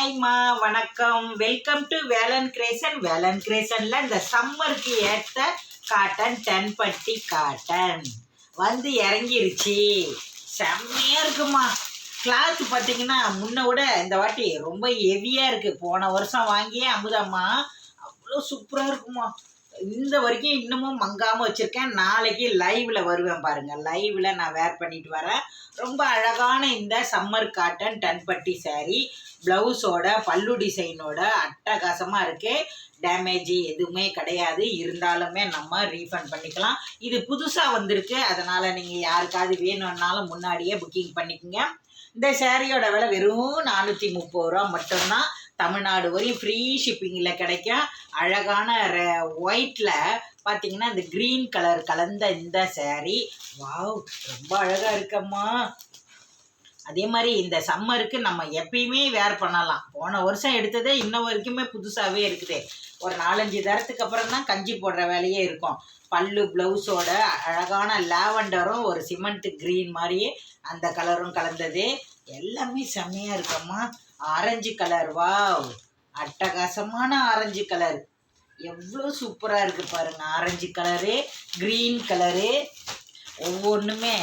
ஹாய்மா, வணக்கம். Welcome to Velan கிரேசன். வேலன் கிரேசனில் இந்த சம்மருக்கு ஏற்ற காட்டன் 10 பட்டி காட்டன் வந்து இறங்கிருச்சு. செம்மையாக இருக்குமா. கிளாத் பார்த்தீங்கன்னா முன்ன விட இந்த வாட்டி ரொம்ப ஹெவியாக இருக்குது. போன வருஷம் வாங்கியே அமுதாம்மா அவ்வளோ சூப்பராக இருக்குமா. இந்த வரைக்கும் இன்னமும் மங்காமல் வச்சுருக்கேன். நாளைக்கு லைவில் வருவேன் பாருங்கள். லைவில் நான் வேர் பண்ணிட்டு வரேன். ரொம்ப அழகான இந்த சம்மர் காட்டன் 10 பட்டி சாரீ ப்ளவுஸோட பல்லு டிசைனோட அட்டகாசமாக இருக்குது. டேமேஜ் எதுவுமே கிடையாது. இருந்தாலுமே நம்ம ரீஃபண்ட் பண்ணிக்கலாம். இது புதுசாக வந்திருக்கு. அதனால் நீங்கள் யாருக்காவது வேணும்னாலும் முன்னாடியே புக்கிங் பண்ணிக்கோங்க. இந்த சாரியோட விலை வெறும் 430 ரூபா மட்டும்தான். தமிழ்நாடு வரையும் ஃப்ரீ ஷிப்பிங்கில் கிடைக்கும். அழகான ஒயிட்டில் பார்த்தீங்கன்னா இந்த க்ரீன் கலர் கலந்த இந்த சாரீ வாவ் ரொம்ப அழகாக இருக்கம்மா. அதே மாதிரி இந்த சம்மருக்கு நம்ம எப்பயுமே வேர் பண்ணலாம். போன வருஷம் எடுத்ததே இன்ன வரைக்குமே புதுசாகவே இருக்குது. ஒரு 4-5 தரத்துக்கு அப்புறம் தான் கஞ்சி போடுற வேலையே இருக்கும். பல்லு ப்ளவுஸோட அழகான லாவெண்டரும் ஒரு சிமெண்ட் க்ரீன் மாதிரியே அந்த கலரும் கலந்தது. எல்லாமே செம்மையாக இருக்கம்மா. ஆரஞ்சு கலர் வாவ் அட்டகாசமான ஆரஞ்சு கலர் எவ்வளோ சூப்பராக இருக்குது பாருங்கள். ஆரஞ்சு கலரு, க்ரீன் கலரு, ஒவ்வொன்றுமே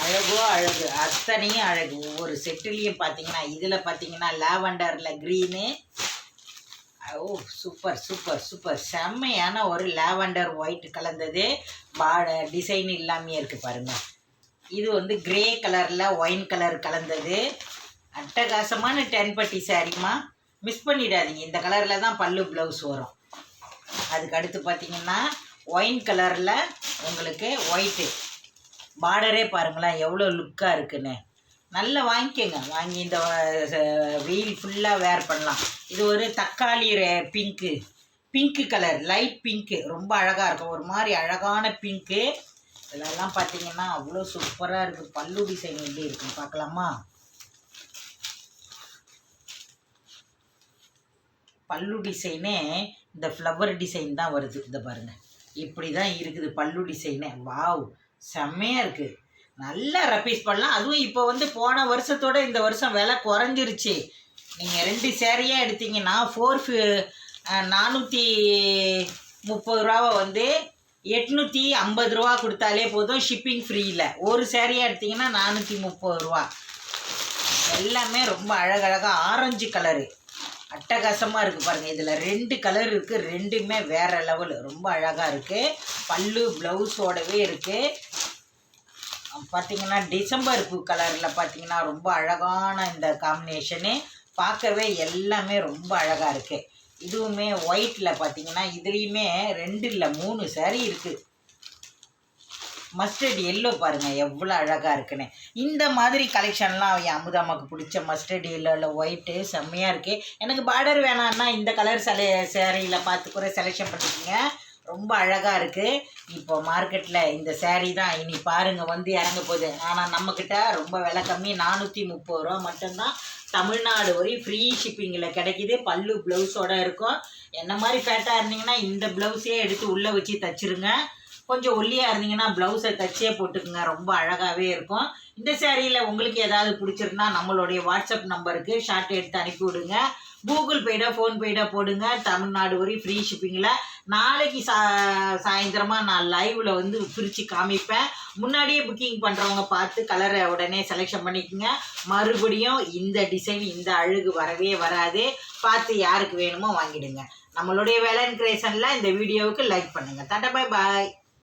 அழகோ அழகு, அத்தனையும் அழகு. ஒவ்வொரு செட்டுலேயும் பார்த்தீங்கன்னா இதில் பார்த்தீங்கன்னா லாவெண்டரில் க்ரீனு. ஓ சூப்பர் சூப்பர் சூப்பர். செம்மையான ஒரு லாவெண்டர் ஒயிட் கலந்தது. டிசைன் இல்லாமே இருக்குது பாருங்கள். இது வந்து கிரே கலரில் ஒயின் கலர் கலந்தது. அட்டகாசமான 10 பட்டி சாரிம்மா. மிஸ் பண்ணிடாதீங்க. இந்த கலரில் தான் பல்லு ப்ளவுஸ் வரும். அதுக்கு அடுத்து பார்த்தீங்கன்னா ஒயின் கலரில் உங்களுக்கு ஒயிட்டு பார்டரே பாருங்களேன் எவ்வளோ லுக்காக இருக்குன்னு. நல்லா வாங்கிக்கோங்க. வாங்கி இந்த வெயில் ஃபுல்லாக வேர் பண்ணலாம். இது ஒரு தக்காளி பிங்க்கு கலர், லைட் பிங்க்கு, ரொம்ப அழகாக இருக்கும். ஒரு மாதிரி அழகான பிங்க்கு. இதெல்லாம் பார்த்தீங்கன்னா அவ்வளோ சூப்பராக இருக்குது. பல்லு டிசைன் எப்படி இருக்குன்னு பார்க்கலாமா. பல்லு டிசைனே இந்த ஃப்ளவர் டிசைன் தான் வருது. இதை பாருங்கள் இப்படி தான் இருக்குது பல்லு டிசைனே. வாவ் செம்மையாக இருக்குது. நல்லா ரப்பீஸ் பண்ணலாம். அதுவும் இப்போ வந்து போன வருஷத்தோட இந்த வருஷம் விலை குறைஞ்சிருச்சு. நீங்கள் 2 சேரீயாக எடுத்தீங்கன்னா 430 ரூபாவை வந்து 850 ரூபா கொடுத்தாலே போதும். ஷிப்பிங் ஃப்ரீயில். ஒரு சேரீயாக எடுத்திங்கன்னா 430 ரூபா. எல்லாமே ரொம்ப அழகழகாக ஆரஞ்சு கலரு அட்டகாசமாக இருக்குது பாருங்கள். இதில் 2 கலர் இருக்குது. ரெண்டுமே வேறு லெவலு. ரொம்ப அழகாக இருக்குது. பல்லு ப்ளவுஸோடவே இருக்குது. பார்த்திங்கன்னா டிசம்பர் பூ கலரில் பார்த்திங்கன்னா ரொம்ப அழகான இந்த காம்பினேஷனு. பார்க்கவே எல்லாமே ரொம்ப அழகாக இருக்குது. இதுவுமே ஒயிட்டில் பார்த்திங்கன்னா இதுலேயுமே 2 இல்லை 3 சாரீ இருக்குது. மஸ்டர்ட் எல்லோ பாருங்கள் எவ்வளோ அழகாக இருக்குன்னு. இந்த மாதிரி கலெக்ஷன்லாம் அமுதாமாக்கு பிடிச்ச மஸ்டர்ட் எல்லோவில் ஒயிட்டு செம்மையாக இருக்குது. எனக்கு பார்டர் வேணான்னா இந்த கலர் சேரீயில் பார்த்து கூட செலெக்ஷன் பண்ணிக்கோங்க. ரொம்ப அழகாக இருக்குது. இப்போ மார்க்கெட்டில் இந்த சேரீ தான் இனி பாருங்கள் வந்து இறங்க போகுது. ஆனால் நம்மக்கிட்ட ரொம்ப விலை கம்மி. 430 ரூபா மட்டும்தான். தமிழ்நாடு வரையும் ஃப்ரீ ஷிப்பிங்கில் கிடைக்கிது. பல்லு ப்ளவுஸோடு இருக்கும். என்ன மாதிரி ஃபேட்டாக இருந்தீங்கன்னா இந்த ப்ளவுஸே எடுத்து உள்ளே வச்சு தச்சுருங்க. கொஞ்சம் ஒல்லியாக இருந்தீங்கன்னா ப்ளவுஸை தச்சே போட்டுக்குங்க. ரொம்ப அழகாகவே இருக்கும். இந்த சேரீயில் உங்களுக்கு ஏதாவது பிடிச்சிருந்தா நம்மளுடைய வாட்ஸ்அப் நம்பருக்கு ஷார்ட் எடுத்து அனுப்பி விடுங்க. கூகுள் பேடோ ஃபோன்பேடோ போடுங்க. தமிழ்நாடு வரையும் ஃப்ரீ ஷிப்பிங்கில். நாளைக்கு சாயந்தரமாக நான் லைவில் வந்து பிரித்து காமிப்பேன். முன்னாடியே புக்கிங் பண்ணுறவங்க பார்த்து கலரை உடனே செலெக்ஷன் பண்ணிக்கோங்க. மறுபடியும் இந்த டிசைன் இந்த அழகு வரவே வராது. பார்த்து யாருக்கு வேணுமோ வாங்கிடுங்க. நம்மளுடைய வேலன் கிரியேஷனில் இந்த வீடியோவுக்கு லைக் பண்ணுங்கள். Tata bye bye.